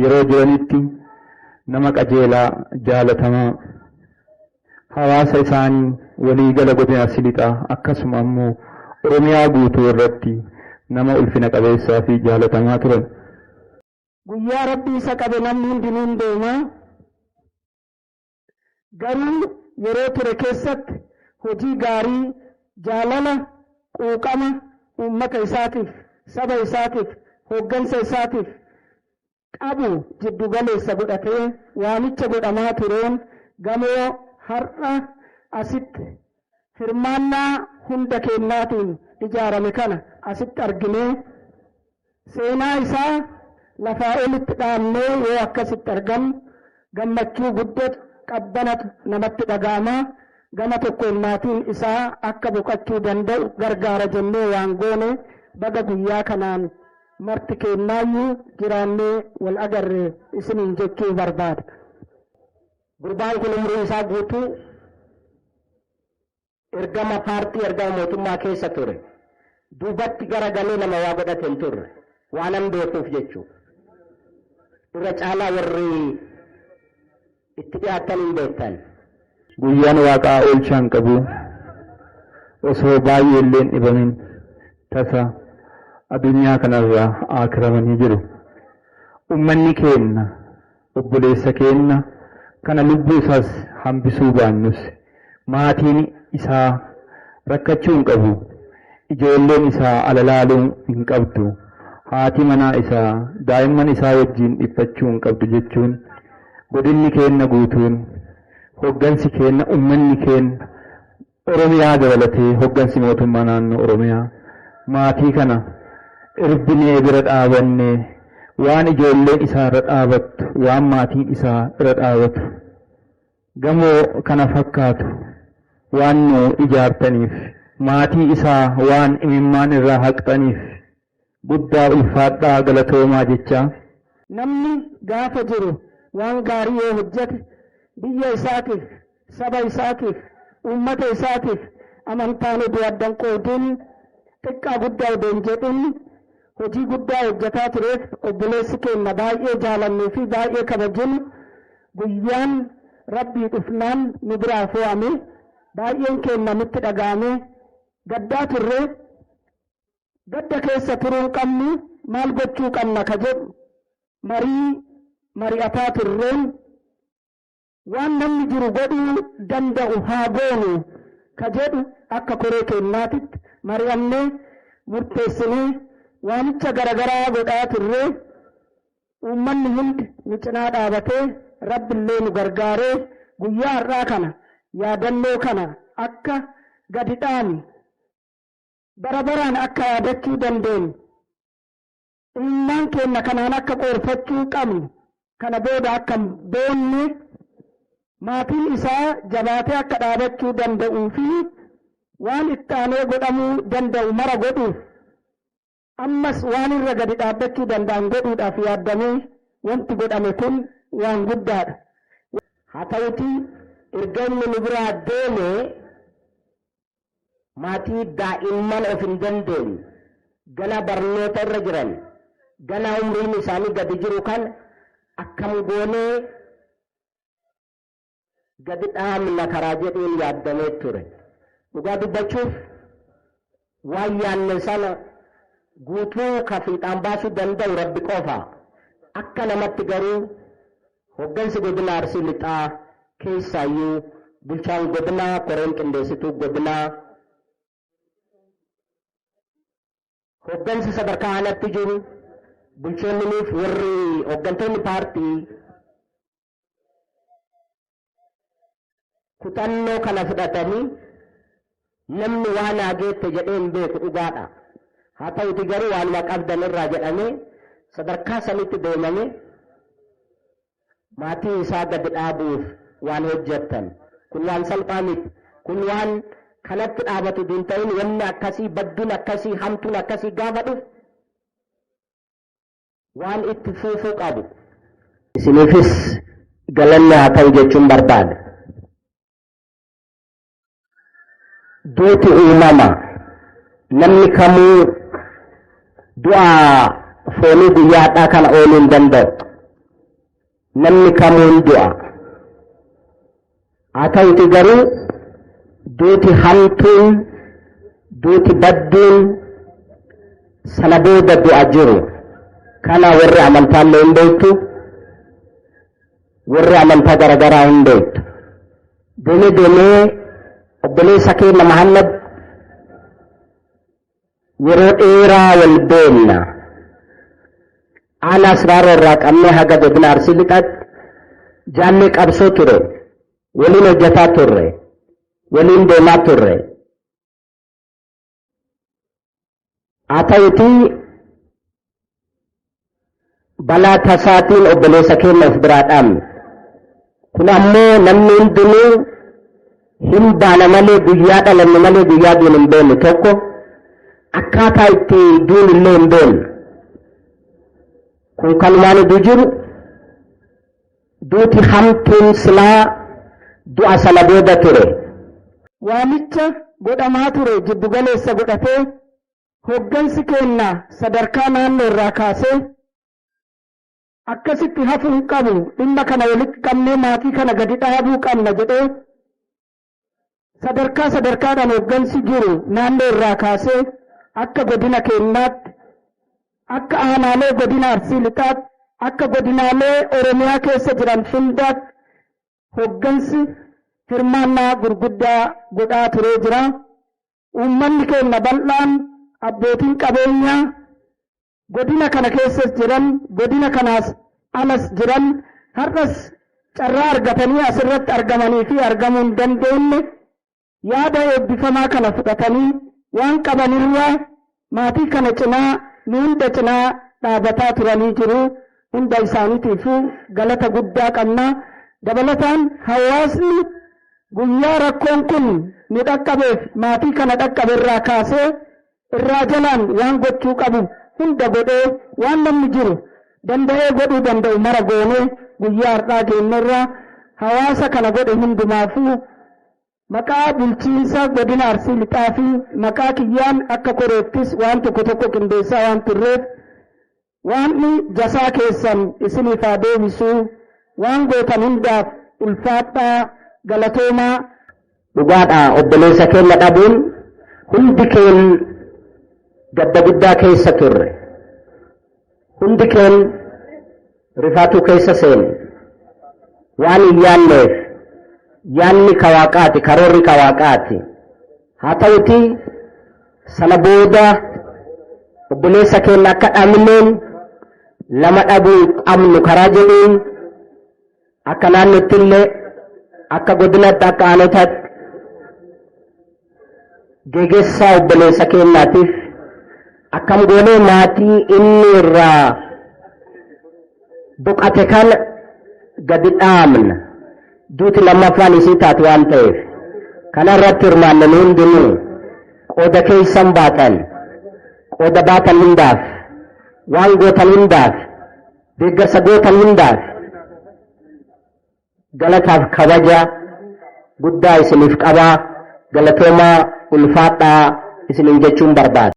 yeroo jiranitti nama qajeelaa jaalatamaa hawaasa isaanii waliigala godina Silixaa akkasuma ammoo Oromiyaa guutuu irratti nama ulfina qabeessaa fi jaalatamaa turan. Guyyaa Rabbii isa qabe namni hundinuu deema. Garuu yeroo ture keessatti hojii gaarii jaalala quuqama uummata isaatiif saba isaatiif hooggansa isaatiif qabu jiddu galeessa godhatee waamicha godhamaa tureen gamoo har'a asitti hirmaannaa hunda kennaatiin ijaarame kana asitti arginee seenaa isaa lafaa olitti dhaannee yoo akkasitti argamu gammachuu guddatu qabbanatu namatti dhaga'ama. Gama tokkoon maatiin isaa akka boqachuu danda'u gargaara jennee waan goone baga guyyaa kanaan marti kennaayyuu jiraannee wal agarre isiniin jechuu barbaada. Gurbaan kun umrii isaa guutuu ergama paartii ergama mootummaa keessa ture. Duubatti garagalee nama waa godhate hin turre waanan beekuuf jechuudha. Irra caalaa warri itti dhiyaatan hin beektan. Guyyaan waaqaa oolchaan qabu osoo baay'ee illee dhibamin tasa addunyaa kanarraa akiramanii jiru. Uummanni keenya obboleessa keenya kana lubbuu isaas hambisuu baannus maatiin isaa rakkachuu hin qabu. Ijoolleen isaa alalaaluu hin qabdu. Haati manaa isaa daa'imman isaa wajjin dhiphachuu hin qabdu jechuun godinni keenya guutuun hoggansi keenya uummanni keenya Oromiyaa dabalatee hoggansi mootummaa naannoo Oromiyaa maatii kana irbinee bira dhaabannee waan ijoolleen isaa irra dhaabattu waan maatiin isaa irra dhaabatu gamoo kana fakkaatu waan nu ijaartaniif maatii isaa waan imimmaan irraa haqxaniif guddaa ulfaadhaa galatoomaa jechaa. Namni gaafa jiru waan gaarii yoo hojjete biyya isaatiif saba isaatiif uummata isaatiif amantaan oduu addan qoodin xiqqaa guddaa odoo hin jedhin hojii guddaa hojjetaa tureef obboleessi keenya baay'ee jaalannuu fi baay'ee kabajin guyyaan rabbii dhufnaan nu biraa fo'ame baay'een keenya nutti dhaga'ame gaddaa turre gadda keessa turuu qabnu maal gochuu qabna ka jedhu mari'ataa turreen waan namni jiru godhuu danda'u haa goonu ka jedhu akka koree keenyaatitti mari'annee murteessinee waamicha garagaraa godhaa turree uummanni hundi nu cinaa dhaabatee rabbillee nu gargaaree guyyaa har'aa kana yaadannoo kana akka gadi dhaani barabaraan akka yaadachuu dandeenyu ilmaan keenya kanaan akka qoorfachuu qabnu kana booda akka boonne maatiin isaa jabaatee akka dhaabachuu danda'uu fi waan itti aanee godhamuu danda'u mara godhuuf ammas waan irra gadi dhaabbachuu danda'an godhuudhaaf yaadamee wanti godhame kun waan guddaadha. Haa ta'uti erga inni nu biraa deeme maatii daa'imman of hin dandeenye gana barnoota irra jiran gana umriin isaanii gadi jiru kan akkam goonee gadi dhaamna karaa jedhuun yaadamee ture. Dhugaa dubbachuuf waan yaanne sana guutuu ka fiixaan baasuu danda'u rabbi qofa. Akka namatti garuu hoggansi godina Arsii Lixaa keessaayyuu bulchaan godinaa koreen qindeessituu godinaa hoggansi sadarkaa aanatti jiru bulchoonniif warri hoggantoonni paartii kutannoo kana fudhatanii namni waan haageette jedhee hin beeku dhugaadha. Haa ta'uti garuu waanuma qabdan irraa jedhamee sadarkaa sanitti deemame maatii isaa gadi dhaabuuf waan hojjettan kun waan salphaa miti. Kun waan kanatti dhaabatu hin ta'in wanni akkasii badduun akkasii hamtuun akkasii gaafa dhufu waan itti fuufuu qabu. Isiniifis galanni haa ta'u jechuun barbaada. Duuti uumama namni kamuu du'a foonii guyyaadhaa kana ooluu hin danda'u. namni kamuun du'a. Haa ta'uti garuu duuti hamtuun duuti badduun sana booda du'a jiru. Kana warri amantaallee hin beektu, warri amantaa garagaraa hin beektu. Deemee obboleessa keenya Mahammad yeroo dheeraa wal beekna. Aanaa Siraaroo irraa qabnee haga godina Arsii Lixaatti jaallee qabsoo ture. Waliin hojjetaa turre. Waliin deemaa turre. Haa ta'utii balaa tasaatiin obboleessa keenya of biraa dhaabne. Kun ammoo namni hundinuu hin baana malee guyyaa dhalanne malee guyyaa duun hin beekne tokko akkaataa itti duun illee hin beekne. Kun kanumaan iddoo jiru duuti hamtuun silaa du'a sana booda ture. Waamicha godhamaa ture jibbu galeessa godhatee hoggansi keenya sadarkaa naannoo irraa kaasee akkasitti hafuu hin qabu, dhimma kana walitti qabnee maatii kana gadi dhaabuu qabna jedhee sadarkaadhaan hoggansi jiru naannoo irraa kaasee akka godina keenyaatti, akka aanaalee godina Arsii Lixaatti, akka godinaalee Oromiyaa keessa jiran hundaatti hoggansi hirmaannaa gurguddaa godhaa turee jira. Uummanni keenya bal'aan, abbootiin qabeenyaa godina kana keessas jiran, godina kanaas alas jiran har'as carraa argatanii asirratti argamanii fi argamuu hin dandeenye yaada eebbifamaa kana fudhatanii waan qabanirraa maatii kana cinaa nu hunda cinaa dhaabataa turanii jiru. Hunda isaaniitiifuu galata guddaa qabna. Dabalataan hawaasni guyyaa rakkoon kun nu dhaqqabeef maatii kana dhaqqabe irraa kaasee irraa jalaan waan gochuu qabu hunda godhee waan namni jiru danda'ee godhuu danda'u mara goonee guyyaa har'aa keenyarraa hawaasa kana godhe hundumaafuu maqaa bulchiinsa godina Arsii Lixaa fi maqaa kiyyaan akka koreettis waan tokko qindeessaa waan turreef waan jasaa keessan isiniif haa deebisuu, waan gootan hundaaf ulfaadhaa galatoomaa. Dhugaadha obboleessa keenya dhabuun hundi keenya gadda guddaa keessa turre. Hundi keenya rifaatuu keessa seenne. Waan hin yaanneef yaanni kawaaqaati, karoorri kawaaqaati. Haa ta'uti sana booda obboleessa keenya akka dhabneen lama dhabuu qabnu karaa jedhuun akka naannootti illee akka godinatti akka aanotaatti geggeessaa obboleessa keenyaatiif akkam goonee maatii inni irraa boqate kana gadi dhaamna. Duuti lammaffaan isii taate waan ta'eef kana irratti hirmaanne hundinuu qooda keessan baatan, qooda baatan hundaaf, waan gootan hundaaf, deeggarsa gootan hundaaf galataaf kabaja guddaa isiniif qabaa. Galatoomaa ulfaadhaa isiniin jechuun barbaada.